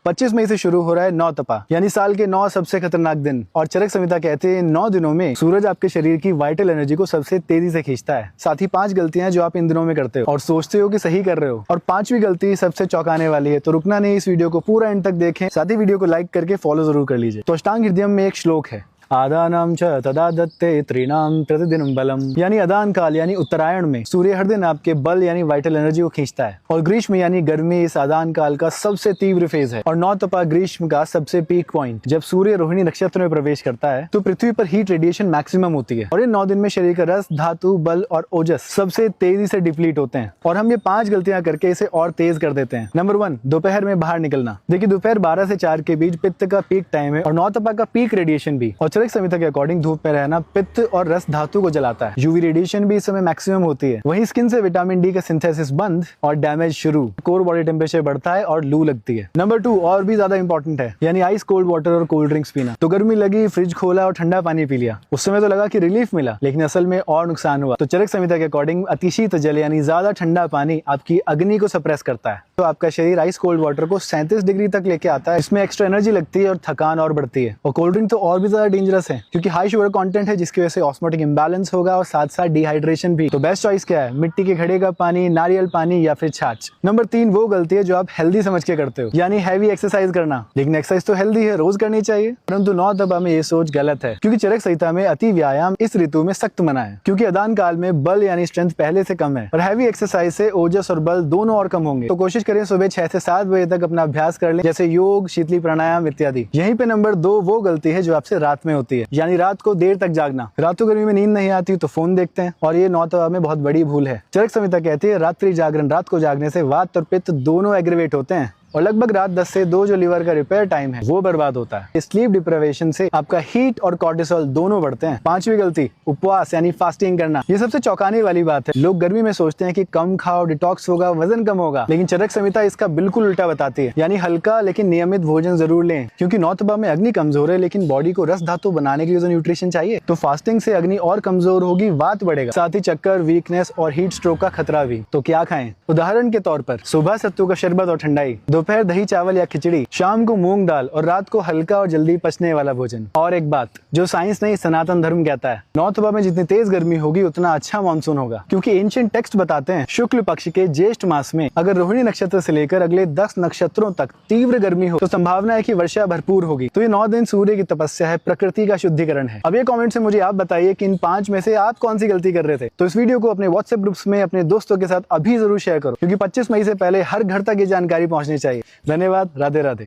25 मई से शुरू हो रहा है नौ तपा, यानी साल के 9 सबसे खतरनाक दिन। और चरक संहिता कहते हैं 9 दिनों में सूरज आपके शरीर की वाइटल एनर्जी को सबसे तेजी से खींचता है। साथ ही 5 गलतियां जो आप इन दिनों में करते हो और सोचते हो कि सही कर रहे हो, और 5वीं गलती सबसे चौंकाने वाली है। तो रुकना नहीं, इस वीडियो को पूरा एंड तक देखें, साथ ही वीडियो को लाइक करके फॉलो जरूर कर लीजिए। तो अष्टांग हृदयम में एक श्लोक है, आदानाम च तदा दत्ते त्रिनाम प्रतिदिनम बलम, यानी अदान काल यानी उत्तरायण में सूर्य हर दिन आपके बल यानी वाइटल एनर्जी को खींचता है, और ग्रीष्म यानी गर्मी इस आदान काल का सबसे तीव्र फेज है। और नौ तपा ग्रीष्म का सबसे पीक पॉइंट। जब सूर्य रोहिणी नक्षत्र में प्रवेश करता है तो पृथ्वी पर हीट रेडिएशन मैक्सिमम होती है, और इन 9 दिन में शरीर का रस, धातु, बल और ओजस सबसे तेजी से डिप्लीट होते हैं। और हम ये 5 गलतियां करके इसे और तेज कर देते हैं। नंबर 1, दोपहर में बाहर निकलना। देखिए, दोपहर 12 से 4 के बीच पित्त का पीक टाइम है और नौ तपा का पीक रेडिएशन भी। और चरक संहिता के अकॉर्डिंग धूप में रहना पित्त और रस धातु को जलाता है। यूवी रेडिएशन भी इस समय मैक्सिमम होती है। वहीं स्किन से विटामिन डी का सिंथेसिस बंद और डैमेज शुरू। कोर बॉडी टेम्परेचर बढ़ता है और लू लगती है। नंबर 2 और भी ज्यादा इंपॉर्टेंट है, यानी आइस कोल्ड वाटर और कोल्ड ड्रिंक्स पीना। तो गर्मी लगी, फ्रिज खोला और ठंडा पानी पी लिया। उस समय तो लगा कि रिलीफ मिला, लेकिन असल में और नुकसान हुआ। तो चरक संहिता के अकॉर्डिंग अतिशीत जल यानी ज्यादा ठंडा पानी आपकी अग्नि को सप्रेस करता है। तो आपका शरीर आइस कोल्ड वाटर को 37 डिग्री तक लेके आता है। इसमें एक्स्ट्रा एनर्जी लगती है और थकान और बढ़ती है। और कोल्ड ड्रिंक तो और भी ज्यादा डेंजरस है, क्योंकि हाई शुगर कंटेंट है, जिसकी वजह से ऑस्मोटिक इंबैलेंस होगा और साथ साथ डिहाइड्रेशन भी। तो बेस्ट चॉइस क्या है? मिट्टी के घड़े का पानी, नारियल पानी या फिर छाछ। नंबर 3 वो गलती है जो आप हेल्दी समझ के करते हो, यानी हैवी एक्सरसाइज करना। लेकिन एक्सरसाइज तो हेल्दी है, रोज करनी चाहिए, परंतु नौ तपा में ये सोच गलत है, क्योंकि चरक संहिता में अति व्यायाम इस ऋतु में सख्त मना है। क्योंकि अदान काल में बल यानी स्ट्रेंथ पहले से कम है, और हैवी एक्सरसाइज से ओजस और बल दोनों और कम होंगे। तो कोशिश करें सुबह 6 से 7 बजे तक अपना अभ्यास कर लें, जैसे योग, शीतली प्राणायाम इत्यादि। यहीं पे नंबर 2 वो गलती है जो आपसे रात में होती है, यानी रात को देर तक जागना। रात को गर्मी में नींद नहीं आती तो फोन देखते हैं, और ये नौ तपा में बहुत बड़ी भूल है। चरक संहिता कहती है रात्रि जागरण, रात को जागने से वात और पित्त दोनों एग्रीवेट होते हैं, और लगभग रात 10 से 2 जो लीवर का रिपेयर टाइम है वो बर्बाद होता है। स्लीप डिप्रावेशन से आपका हीट और कॉर्टिसोल दोनों बढ़ते हैं। 5वीं गलती, उपवास यानी फास्टिंग करना। ये सबसे चौंकाने वाली बात है। लोग गर्मी में सोचते हैं कि कम खाओ, डिटॉक्स होगा, वजन कम होगा, लेकिन चरक संहिता इसका बिल्कुल उल्टा बताती है, यानी हल्का लेकिन नियमित भोजन जरूर लें। क्योंकि नौ तपा में अग्नि कमजोर है, लेकिन बॉडी को रस धातु बनाने के लिए जो न्यूट्रिशन चाहिए, तो फास्टिंग से अग्नि और कमजोर होगी, वात बढ़ेगा, साथ ही चक्कर, वीकनेस और हीट स्ट्रोक का खतरा भी। तो क्या खाएं? उदाहरण के तौर पर सुबह सत्तू का शरबत और ठंडाई, दोपहर दही चावल या खिचड़ी, शाम को मूंग दाल, और रात को हल्का और जल्दी पचने वाला भोजन। और एक बात जो साइंस नहीं सनातन धर्म कहता है, नौ तपा में जितनी तेज गर्मी होगी उतना अच्छा मानसून होगा। क्योंकि एंशिएंट टेक्स्ट बताते हैं शुक्ल पक्ष के ज्येष्ठ मास में अगर रोहिणी नक्षत्र से लेकर अगले 10 नक्षत्रों तक तीव्र गर्मी हो तो संभावना है कि वर्षा भरपूर होगी। तो ये 9 दिन सूर्य की तपस्या है, प्रकृति का शुद्धिकरण है। अब ये कमेंट से मुझे आप बताइए कि इन 5 में से आप कौन सी गलती कर रहे थे। तो इस वीडियो को अपने व्हाट्सएप ग्रुप्स में अपने दोस्तों के साथ अभी जरूर शेयर करो, क्योंकि 25 मई से पहले हर घर तक ये जानकारी पहुंचनी चाहिए। धन्यवाद। राधे राधे।